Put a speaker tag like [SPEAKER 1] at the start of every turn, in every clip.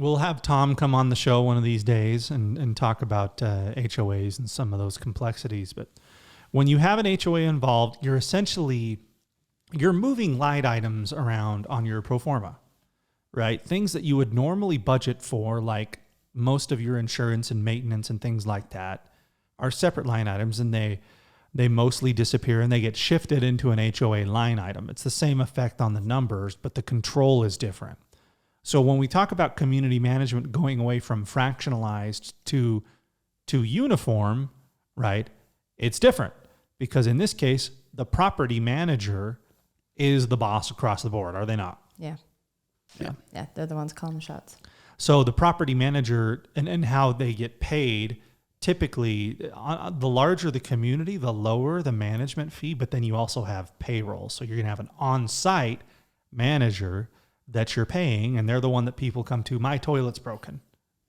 [SPEAKER 1] We'll have Tom come on the show one of these days and talk about HOAs and some of those complexities. But when you have an HOA involved, you're moving line items around on your Proforma, right? Things that you would normally budget for, like most of your insurance and maintenance and things like that, are separate line items, and they mostly disappear and they get shifted into an HOA line item. It's the same effect on the numbers, but the control is different. So when we talk about community management going away from fractionalized to uniform, right, it's different, because in this case, the property manager is the boss across the board, are they not?
[SPEAKER 2] Yeah, they're the ones calling the shots. So
[SPEAKER 1] the property manager and how they get paid, typically, the larger the community, the lower the management fee, but then you also have payroll. So you're going to have an on-site manager that you're paying, and they're the one that people come to. My toilet's broken,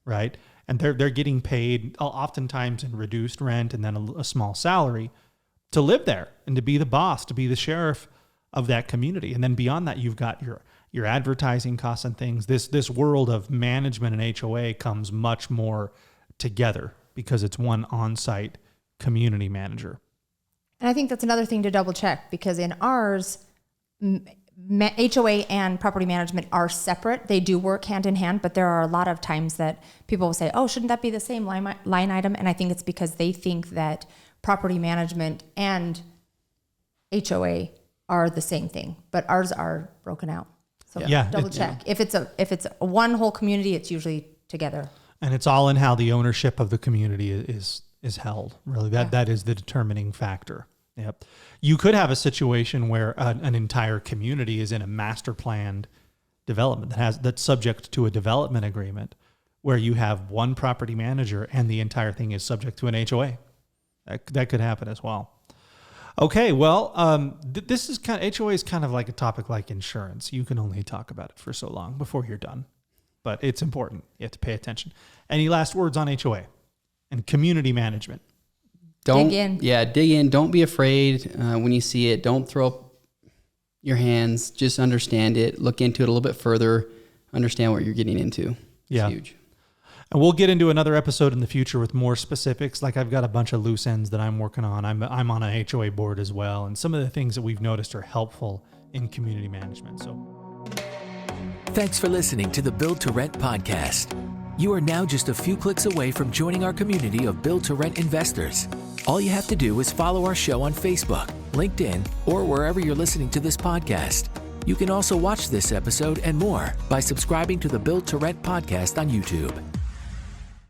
[SPEAKER 1] right? And they're getting paid oftentimes in reduced rent and then a small salary to live there and to be the boss, to be the sheriff of that community. And then beyond that, you've got your advertising costs and things. This world of management and HOA comes much more together because it's one on-site community manager.
[SPEAKER 2] And I think that's another thing to double check, because in ours, HOA and property management are separate. They do work hand in hand, but there are a lot of times that people will say, oh, shouldn't that be the same line item? And I think it's because they think that property management and HOA are the same thing, but ours are broken out. So double check. If it's a one whole community, it's usually together. And
[SPEAKER 1] it's all in how the ownership of the community is held. Really, that is the determining factor. Yep. You could have a situation where an entire community is in a master planned development that's subject to a development agreement, where you have one property manager and the entire thing is subject to an HOA. That could happen as well. Okay, well, this is HOA is kind of like a topic like insurance. You can only talk about it for so long before you're done, but it's important. You have to pay attention. Any last words on HOA and community management?
[SPEAKER 3] Dig in. Yeah, dig in. Don't be afraid when you see it. Don't throw up your hands. Just understand it. Look into it a little bit further. Understand what you're getting into. It's huge.
[SPEAKER 1] And we'll get into another episode in the future with more specifics. Like, I've got a bunch of loose ends that I'm working on. I'm on a HOA board as well. And some of the things that we've noticed are helpful in community management. So,
[SPEAKER 4] thanks for listening to the Build to Rent podcast. You are now just a few clicks away from joining our community of Build to Rent investors. All you have to do is follow our show on Facebook, LinkedIn, or wherever you're listening to this podcast. You can also watch this episode and more by subscribing to the Build to Rent podcast on YouTube.